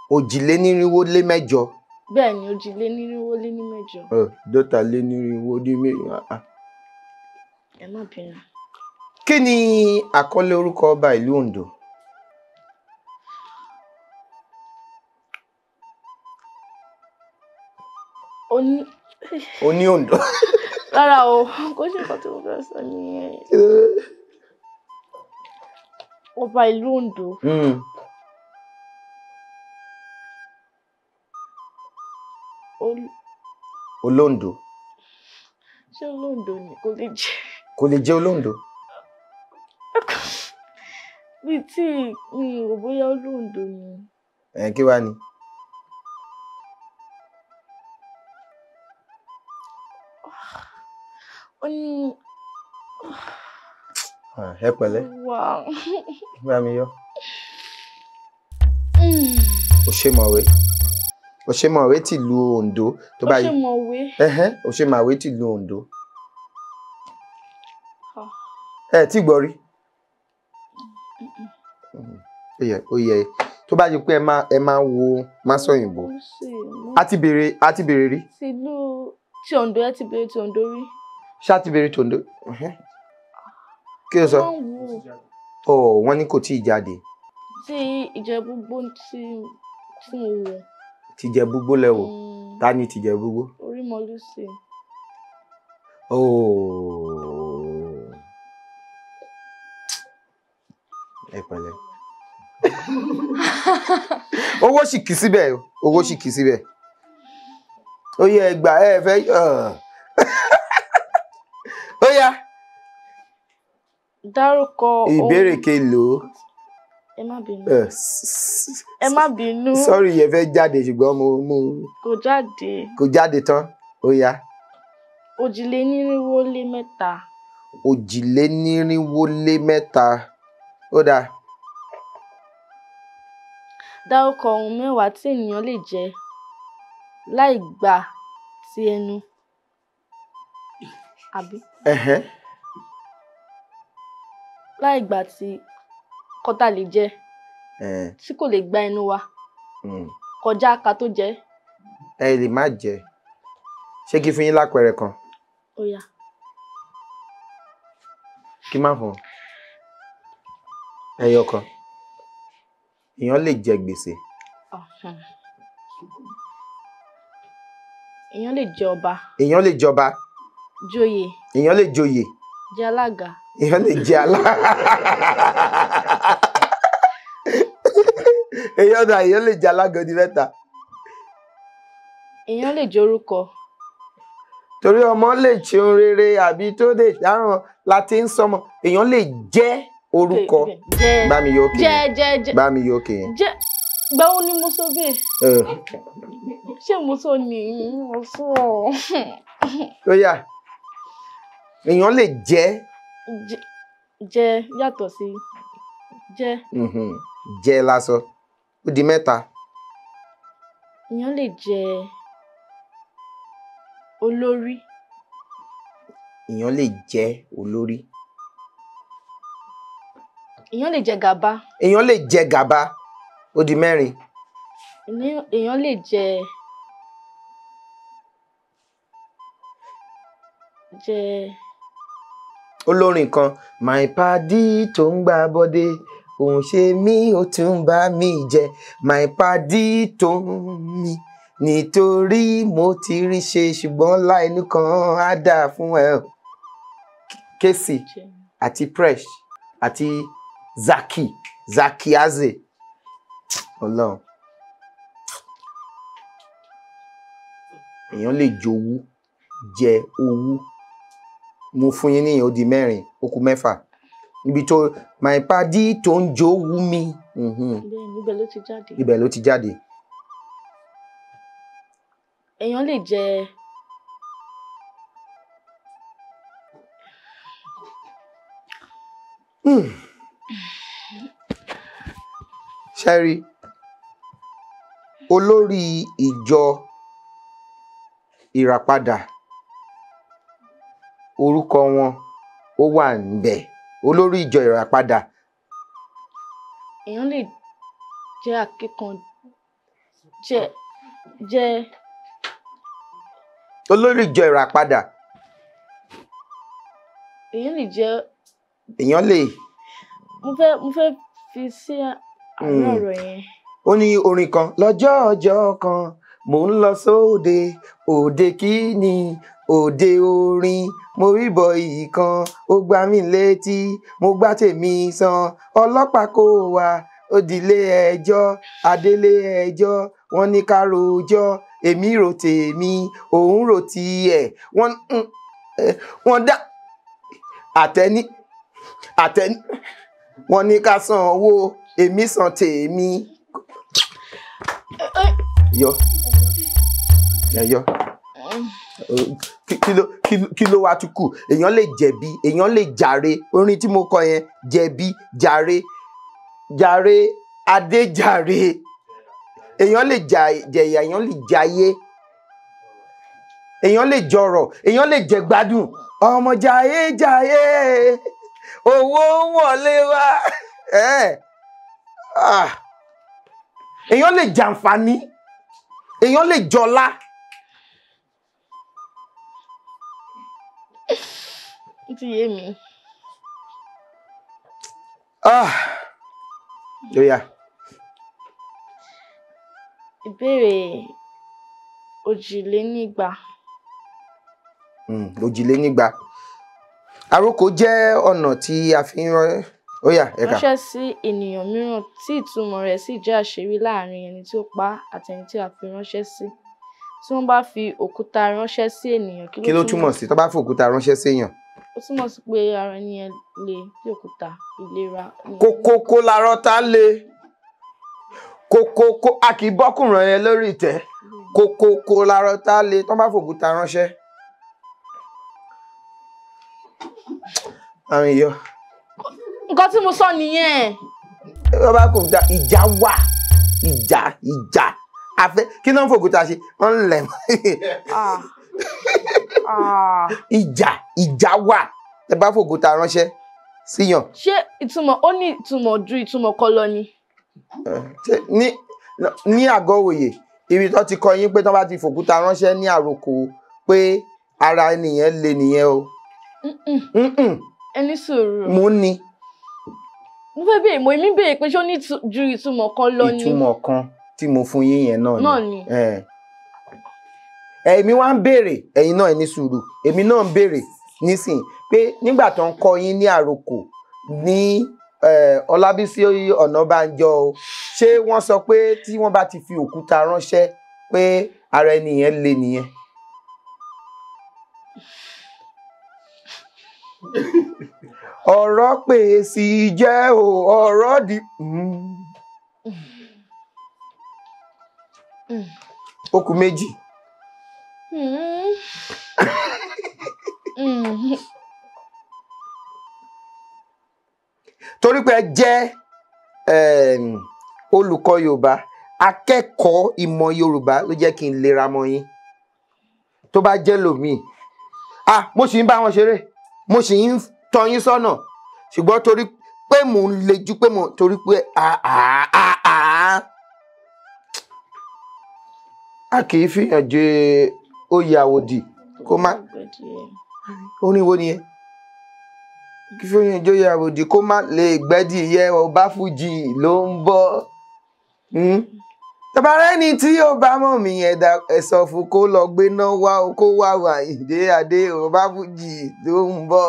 448. Bẹ́ẹ̀ ni 448. 448. Ẹ má bínú. Kí ni àkọlé orúkọ ọba ìlú Oǹdó? Oní Oǹdó. Rárá o, kò ṣe nǹkan tí mo fẹ́ sọ nìyẹn. Ọba ìlú Oǹdó. Olóǹdó. Ṣé Olóǹdó ni? Kò lè jẹ́ Olóǹdó. Bí tí mi ò bóyá Olóǹdó ni. Kí wá ni? Ó ní. Ẹ pẹ̀lẹ́. Bá mi yọ. Òṣèmọ̀wé tìlú Oǹdó. Òṣèmọ̀wé tìlú Oǹdó. Tí gbọ́ rí. Ó yẹ tó bá jẹ́ pé ẹ máa wo Máṣọ̀yìnbó. A ti bèrè rí. Ti Oǹdó ẹ ti bèrè ti Oǹdó rí. Ṣá ti bèrè ti Oǹdó. Kí ló sọ? Wọ́n ní kò tí ì jáde. Tí Ìjẹ̀bú-Igbó tí mo wò. Ti Ìjẹ̀bú-Igbó lẹ wò. Ta ni ti Ìjẹ̀bú-Igbó? Orímọlúsì. Ẹ pẹ̀lẹ́. Owó sì kì síbẹ̀. Ó yẹ ẹgbà fẹ́. Ó yá. Dárúkọ ìbéèrè kelo. Ẹ má bínú. Sorry, yẹ fẹ́ jáde ṣùgbọ́n mo. Kò jáde tán. Ó yá. 443. 443. Ó dáa. Dárúkọ ohun 10 tí ènìyàn lè jẹ láì gbà ti ẹnu. Àbí? Láì gbà tí kọ́tà lè jẹ. Tí kò lè gba ẹnu wa. Kọjá ká tó jẹ. Ẹ lè má jẹ. Ṣé kí fún yín lápẹẹrẹ kan? Ó yá. Kí má fún. Ẹyọ kan. Èèyàn lè jẹ gbèsè. Èèyàn lè jẹ ọba. Èèyàn lè jọba. Joyè. Èèyàn lè joyè. Jẹ alága. Èèyàn lè jẹ alága. Èèyàn lè jẹ alága di mẹ́ta. Èèyàn lè jẹ orúkọ. Torí ọmọ lè ṣe ohun rere àbí tó lè dáràn láti ń sọmọ. Èèyàn lè jẹ orúkọ. Bá mi yóò kè. Jẹ. Bá mi yóò kè. Jẹ. Gbáwo ni mo sọ bẹ́ẹ̀? Ṣé mo sọ ni mo sọ? Ó yá. Èèyàn lè jẹ. Jẹ yàtọ̀ sí jẹ. Jẹ lásán. Ó di mẹ́ta. Èèyàn lè jẹ olórí. Èèyàn lè jẹ olórí. Èèyàn lè jẹ gàba. Èèyàn lè jẹ gàba. Ó di mẹ́rin. Èèyàn lè jẹ olórin kan my padi tó ń gbá bọ́dé òun ṣe mí ó tún bá mi jẹ my padi tó ń mi nítorí mo ti rí ṣe ṣùgbọ́n láìnú kan á dà fún ẹ. Kesi àti Fresh àti Zaki Aze. Ọlọ́run. Èèyàn lè jowú jẹ owú. Mo fún yín níyẹn ó di mẹ́rin ó kù mẹ́fà. Níbi tó my padi tó ń jowú mi. Ibẹ̀ ló ti jáde. Ibẹ̀ ló ti jáde. Èèyàn lè jẹ Ṣẹ́rí olórí ìjọ ìràpadà orúkọ wọn ó wà níbẹ̀. Olórí ìjọ ìràpadà. Èèyàn lè jẹ akíkanjú. Jẹ olórí ìjọ ìràpadà. Èèyàn lè jẹ. Èèyàn lè. Mo fẹ́ fi sí àárín ọ̀rọ̀ yẹn. Ó ní orin kan lọ́jọ́ ọjọ́ kan mò ń lọ sóde òde kíni òde orin mo rí bọ̀yì kan ó gbá mi létí mo gbá tèmi san ọlọ́pàá kó wa ó dilé ẹjọ́ adélé ẹjọ́ wọ́n ní ká rojọ́ èmi rò tèmi òun rò tiẹ̀ wọ́n dá àtẹni wọ́n ní ká san owó èmi san tèmi. Yọ. Kí ló wá tún kù? Èèyàn lè jẹ̀bi, èèyàn lè jàre. Orin tí mo kọ yẹn jẹ̀bi, jàre, adéjàre. Èèyàn lè jẹ̀yà, èèyàn lè jayé. Èèyàn lè jọrọ̀, èèyàn lè jẹ gbádùn. Ọmọ jayé owó wọlé wá. Èèyàn lè jàǹfààní. Èèyàn lè jọlá. Ó ti yé mi. Lóyà. Ìbéèrè òjìlénígba. Òjìlénígba. Àròkọ jẹ́ ọ̀nà tí a fi ń ránṣẹ́ sí ènìyàn mìíràn tí ìtumọ̀ rẹ̀ sì jẹ́ àṣírí láàrin ẹni tí ó pa àti ẹni tí a fi ránṣẹ́ sí. Tí wọ́n bá fi òkúta ránṣẹ́ sí ènìyàn kí ló túmọ̀ sí? Tó bá fi òkúta ránṣẹ́ sí èèyàn. Ó túmọ̀ sí pé ara ẹni yẹn le bí òkúta ìlera. Kókókó larọ́ tá le. Kókókó a kì í bọ́kùnrin yẹn lórí ìtẹ́. Kókókó larọ́ tá le tó bá fi òkúta ránṣẹ́. Àwọn èèyàn. Nǹkan tí mo sọ nìyẹn. Bàbá kò dá ìjà wà. Ìjà. Afẹ́ kí ló ń fòkúta ṣe? Wọ́n ń lẹ̀ mọ́. Ìjà wà. Ẹ bá fòkúta ránṣẹ́ síyàn. Ṣé ìtumọ̀ ó ní ìtumọ̀ ju ìtumọ̀ kan lọ ni? Ní àgọ́ òye ibi tó ti kọ yín pé tó bá ti fòkúta ránṣẹ́ ní àròkọ pé ara ènìyàn le nìyẹn o. Ẹni sùúrù. Mo ní. Mo fẹ́ bèèrè èmi bèèrè pé ṣé ó ní ju ìtumọ̀ kan lọ ni? Ìtumọ̀ kan tí mo fún yín yẹn náà ni. èmi wá ń béèrè ẹ̀yin náà ní sùúrù èmi náà ń béèrè nísìn pé nígbà tó ń kọ́ yín ní àròkò ní Ọlábísí Ọ̀nàbánjọ o ṣé wọ́n sọ pé tí wọ́n bá ti fi òkúta ránṣẹ́ pé ara ẹni yẹn le nìyẹn. ọ̀rọ̀ pè sí jẹ́ o ọ̀rọ̀ di. ó kù méjì. torí pé ẹ jẹ́ olùkọ́ Yorùbá akẹ́kọ̀ọ́ ìmọ̀ Yorùbá ló jẹ́ kí n lera mọ́ yín tó bá jẹ́ lòmíì mo sì ń bá wọn ṣeré mo sì ń tọ́ yín sọ́nà ṣùgbọ́n torí pé mò ń lejú pé mo torí pé a kì í fìyàn jẹ oyè àwòdì kó má orin wo nìyẹn kí fìyàn jẹ oyè àwòdì kó má lè gbẹ́dì yẹ ọba fújì ló ń bọ̀ tàbárẹ́ ni tí ó bá mọ̀ mí ẹ̀dá ẹ̀sọ̀ fún kó lọ gbé náà wá o kó wá wà ìdé adé ọba fújì ló ń bọ̀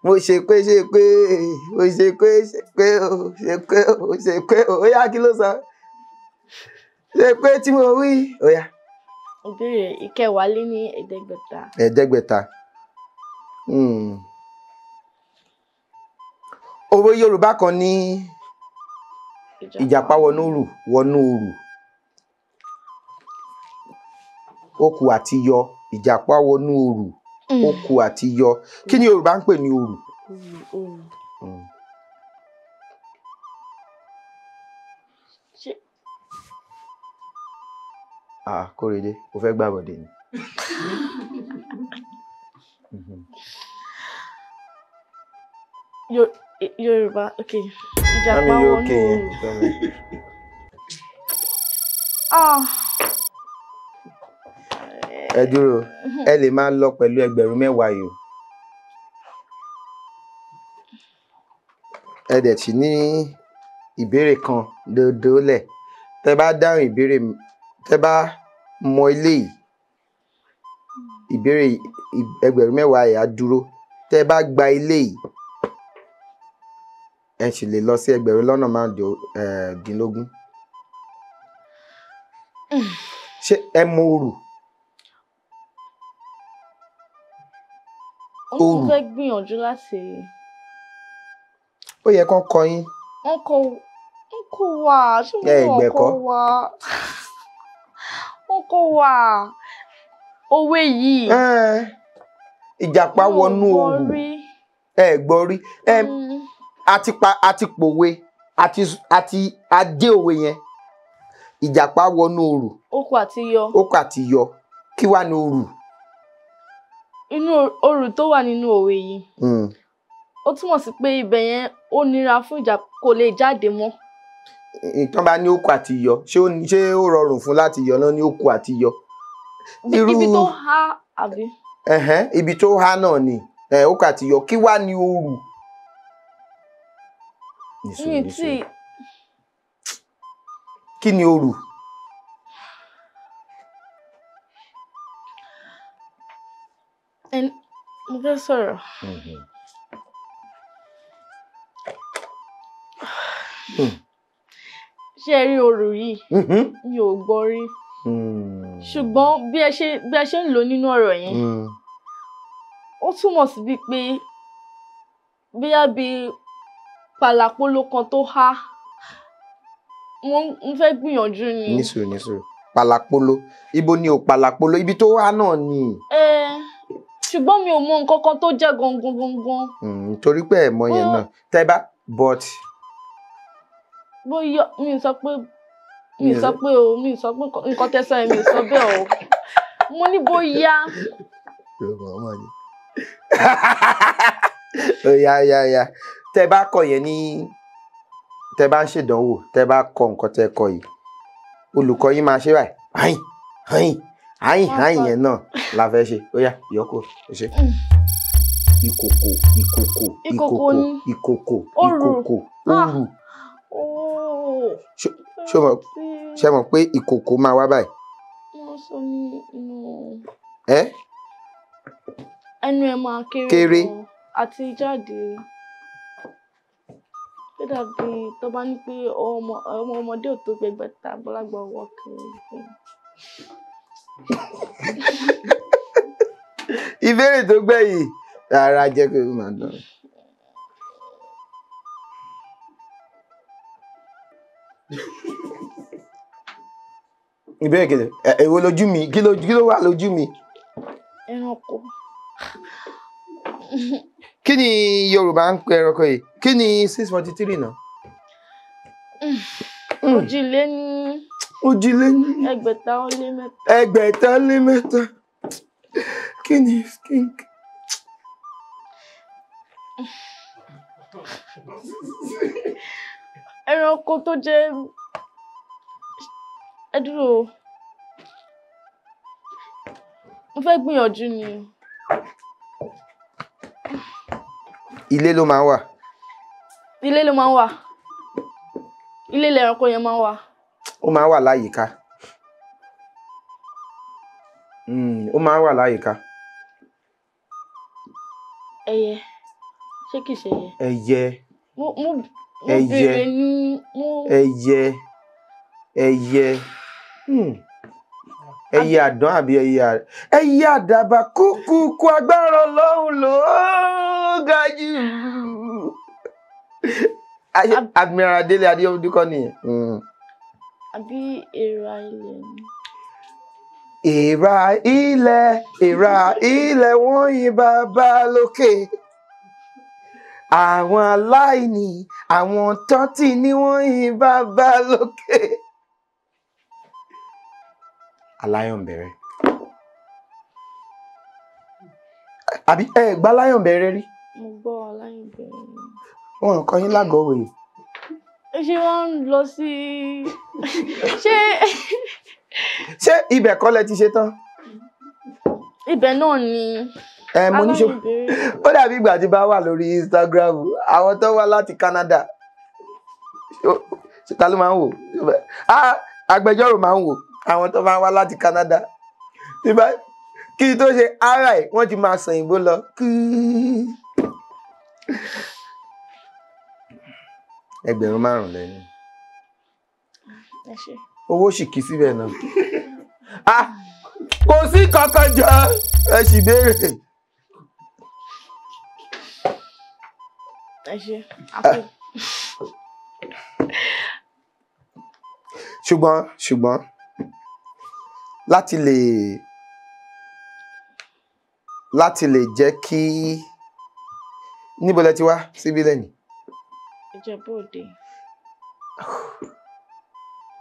mo ṣe pé mo ṣe pé ó yá kí ló sọ ṣe pé tí mo wí ó yá. Ìbéèrè ìkẹwàá lé ní ẹ̀ẹ́dẹ́gbẹ̀ta. ẹ̀ẹ́dẹ́gbẹ̀ta. òwe Yorùbá kan ní ìjàpá wọnú òrù okù àti yọ ìjàpá wọnú òrù okù àti yọ kí ni Yorùbá ń pè ní òrù. Kórèdé o fẹ́ gbà bọ̀dé ni. Yorùbá okay ìjàpá wọnú òrù. ẹ dúró ẹ lè máa lọ pẹ̀lú 10,000 yìí ẹ dẹ̀ ti ní ìbéèrè kan dòdòlẹ̀ tẹ bá dáhùn ìbéèrè tẹ bá mọ eléyìí ìbéèrè 10,000 yìí á dúró tẹ bá gba eléyìí ẹ sì lè lọ sí 15,000. ṣé ẹ mọ òrù. Wọ́n fẹ́ gbìyànjú láti. ó yẹ kán kọ́ yín. wọ́n kọ́ wà ṣùgbọ́n wọ́n kọ́ wà òwe yìí. ìjàpá wọnú òrù ẹ gbọ́ rí àti pòwe àti adé òwe yẹn ìjàpá wọnú òrù. okù àti yọ. kí wàá ní òrù. inú òrù tó wà nínú òwe yìí ó túmọ̀ sí pé ibẹ̀ yẹn ó nira fún ìjà kò lè jáde mọ́. ìtàn bá ní okù àti yọ ṣé ó rọrùn fún láti yọ náà ní okù àti yọ. ibi tó há àbí. ibi tó há náà ni okù àti yọ kí wàá ní òrù. kí ni òrù. mo fẹ́ sọ̀rọ̀. ṣé ẹ rí òrù yìí mi ò gbọ́ rí ṣùgbọ́n bí ẹ ṣe ń lò nínú ọ̀rọ̀ yẹn ó túmọ̀ sí bíi pé bóyá bíi pàlàpolo kan tó há mo fẹ́ gbìyànjú ni. nísòro pàlàpolo ibo ni ò pàlàpolo ibi tó há náà ni. ṣùgbọ́n mi ò mọ nǹkan kan tó jẹ́ gangan. nítorí pé ẹ̀ mọ yẹn náà tẹ́ bá but. bóyá mi sọ pé nǹkan tẹ́ sọ yẹn mi sọ bẹ́ẹ̀ o mo ní bóyá. ya tẹ́ bá kọ yẹn ní tẹ́ bá ń ṣèdánwò tẹ́ bá kọ nǹkan tẹ́ kọ yìí olùkọ́ yín máa ṣe báyìí àyìn yẹn náà la fẹ́ ṣe ó yá ìyókù ó ṣe. ìkòkò òrù ṣé mọ̀ pé ìkòkò máa wá báyìí. wọ́n sọ ní inú ẹnu ẹ máa kéré Kéré. gan àti jáde ó dàbí tó bá ní pé ọmọdé ò tó gbẹgbẹta àgbàlagbà ọwọ́ kiri. ìbéèrè tó gbẹ̀yìn rárá jẹ́ kó máa dán. ìbéèrè kejì èwo lójú mi kí ló wà lójú mi. ẹranko. kí ni Yorùbá ń pè ẹranko yìí kí ni 643 náà. òjìlé ní ẹgbẹ̀ta ó lé mẹ́ta. ẹgbẹ̀ta ó lé mẹ́ta kí ni skink. ẹranko tó jẹ́ ẹ dúró mo fẹ́ gbìyànjú ni. ilé ló máa ń wà. ilé ló máa ń wà. ilé lẹranko yẹn máa ń wà. ó máa ń wà láyìíká. ó máa ń wà láyìíká. ẹyẹ ṣé kìí ṣe ẹyẹ. ẹyẹ. mo béèrè ní ẹyẹ ẹyẹ àdán àbí ẹyẹ àdàbà kúkúkú agbára Ọlọ́run ló ga jù. Admiral Délé Adéọdún kọ́ nìyẹn. àbí èèrà ilẹ̀ ni. èèrà ilẹ̀ wọ́n yin bàbá lókè. àwọn aláìní àwọn tọ́tì ni wọ́n yin bàbá lókè. aláyọ̀n bẹ̀rẹ̀. àbí gba aláyọ̀n bẹ̀rẹ̀ rí. mo gbọ́ aláyọ̀n bẹ̀rẹ̀ ni. wọn kọ́ yín lágọ̀ọ́ wòye. ṣé wọ́n ń lọ sí ṣé ibẹ̀ kọ́ lẹ ti ṣe tán. ibẹ̀ náà ni. mo ní ṣó ó dàbí ìgbà tí bá wà lórí Instagram àwọn tó wá láti Canada ta ló máa ń wò agbẹjọ́rò máa ń wò àwọn tó máa ń wá láti Canada kí tó ṣe ara ẹ̀ wọ́n ti máa sàn ìbò lọ. ẹgbẹ̀rún 5 lẹ́nu owó sì kí síbẹ̀ náà. kò sí kankan jọ ẹ sì béèrè. ṣùgbọ́n láti lè jẹ́ kí níbo lẹ ti wá síbí lẹ́yìn. Ìjẹ̀bú-Òde.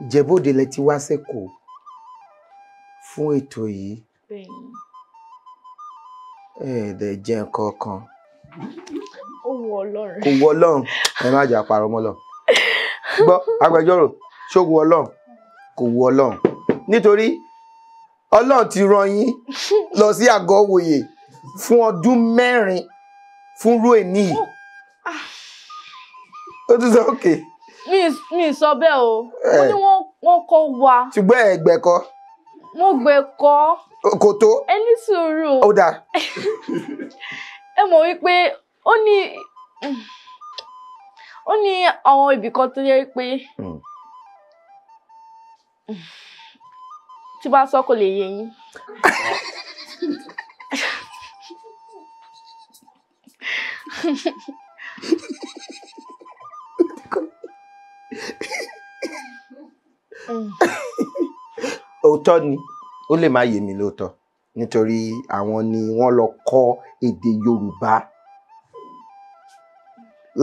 Ìjẹ̀bú-Òde lẹ ti wá sẹ́kọ̀ọ́ fún ètò yìí. Bẹ́ẹ̀ni. ẹ̀ẹ́dẹ̀ jẹ́ nǹkan kan. ó wù Ọlọ́run. kò wù Ọlọ́run ẹ má jà parọ́ mọ́ lọ. gbọ́ agbẹjọ́rò ṣó wù Ọlọ́run kò wù Ọlọ́run nítorí Ọlọ́run ti rán yín lọ sí àgọ́ òwòye fún ọdún 4 fún rú èní yìí. ó tún sọ òkè. mi sọ bẹ́ẹ̀ o wọ́n ní wọ́n kọ́ wa. ṣùgbọ́n ẹ̀gbẹ́kọ́. mo gbẹ̀kọ́. kò tó. ẹ ní sùúrù. ó dáa. ẹ mọ̀ wípé ó ní àwọn ibì kan tó yẹ pé tí bá sọ kò lè yé yín. òótọ́ ni ó lè má yé mi lóòótọ́ nítorí àwọn ni wọ́n lọ kọ́ èdè Yorùbá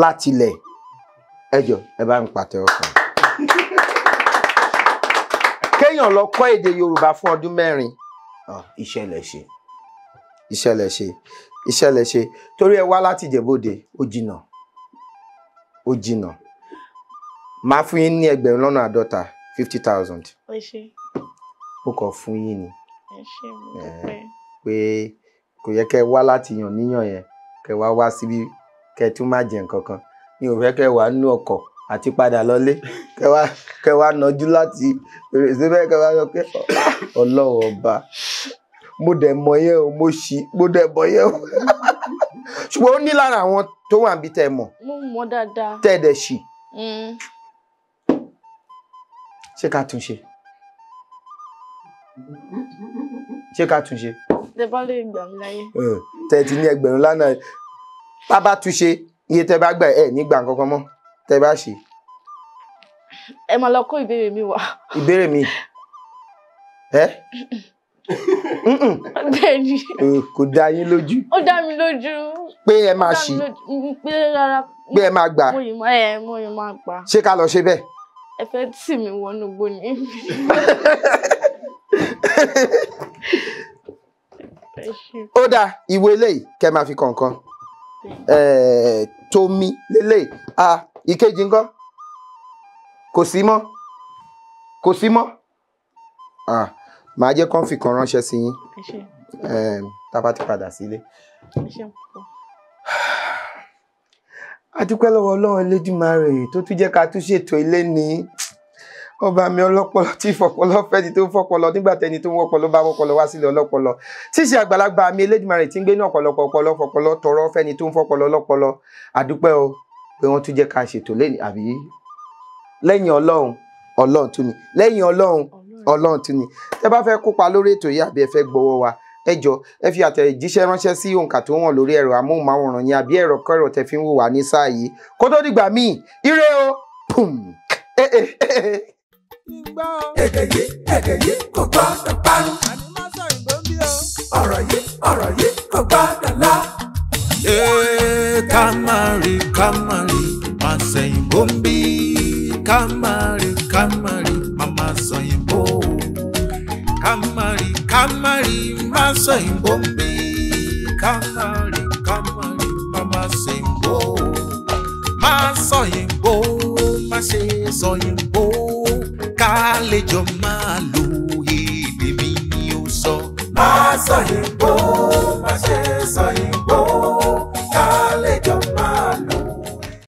látilẹ̀ ẹjọ́ ẹ bá ń pàtẹ́wọ́ fún un. kéèyàn lọ kọ́ èdè Yorùbá fún ọdún 4 iṣẹ́ lẹ ṣe torí ẹ wá láti Ìjẹ̀bú-Òde ó jìnnà máa fún yín ní 50,000. 50,000. ó kọ fún yín ni pé kò yẹ kẹ́ wá láti yàn níyàn yẹn kẹ́ wá síbí kẹ́ tún má jẹ nǹkan kan mi ò fẹ́ kẹ́ wá nú ọkọ̀ àti padà lọlé kẹ́ wá nájú láti fèrèsé bẹ́ẹ̀ kẹ́ wá sọ pé Ọlọ́run ọba mo dẹ̀ mọ̀ yẹn o mo dẹ̀ mọ̀ yẹn o ṣùgbọ́n ó ní lára àwọn tó wà níbi tẹ́ ẹ mọ̀. mo mọ̀ dáadáa. tẹ́ ẹ dẹ̀ ṣì. ṣé ká tún ṣe. ṣé ká tún ṣe. tẹ́ bá lè gbà mí láyé. tẹ́ ẹ ti ní ẹgbẹ̀rún lánàá tá bá tún ṣe iye tẹ́ bá gbà ẹ nígbà kankan mọ́ tẹ́ bá ṣe. ẹ máa lọ kó ìbéèrè mi wá. ìbéèrè mi. bẹ́ẹ̀ni. kò dá yín lójú. ó dá mi lójú. pé ẹ máa ṣí. pé rárá. pé ẹ máa gbà. mo yìí máa gbà. ṣé ká lọ ṣe bẹ́ẹ̀. ẹ fẹ́ tì mí wọnú igbó ni. ó dáa ìwé eléyìí kẹ́ máa fi kọ̀ọ̀kan. Tómi lélẹ̀ ìkejì ńkọ́ kò sí mọ́ màá jẹ́ kán fi kan ránṣẹ́ sí yín tá bá ti padà sílé. a dúpẹ́ lọ́wọ́ Ọlọ́run Elédùmarè tó tún jẹ́ ká tún ṣètò ilé ní ọba mi ọlọ́pọlọ tí fọpọlọ fẹ́ni tó fọpọlọ nígbà tẹni tó ń wọ́pọlọ bá wọ́pọlọ wá sílẹ̀ ọlọ́pọlọ ṣíṣe àgbàlagbà mi Elédùmarè tí ń gbé ní ọ̀pọ̀lọpọ̀ ọpọlọ fọpọlọ tọrọ fẹ́ni tó ń fọpọlọ ọlọ́pọlọ a dúpẹ́ o pé wọ́n tún jẹ́ ká ṣètò lẹ́yìn àbí lẹ́yìn Ọlọ́run tún ni lẹ́yìn Ọlọ́run tún ni tẹ́ bá fẹ́ kópa lórí ètò yìí àbí ẹ fẹ́ gbọ́wọ́ wa ẹ jọ̀ọ́ ẹ fi àtẹ̀jíṣẹ́ ránṣẹ́ sí òǹkà tó wọ̀n lórí ẹ̀rọ amóhùnmáwòrán yín àbí ẹ̀rọ kọ́rọ̀ tẹ́ fi ń wò wá ní sáà yìí kó tó dìgbà míì ire o pum èdè yìí kò gbọ́dọ̀ parun. ọ̀rọ̀ yìí kò gbọ́dọ̀ lọ. Kamari máa sẹ́yìn bóńbí kamari mama sẹ́yìn bó. Kamari máa sẹ́yìn bóńbí kamari mama sẹ́yìn bó. Máa sẹ́yìn bó má ṣe sẹ́yìn bó. Kálejò máa lo èdè mi ni ó sọ. Máa sẹ́yìn bó.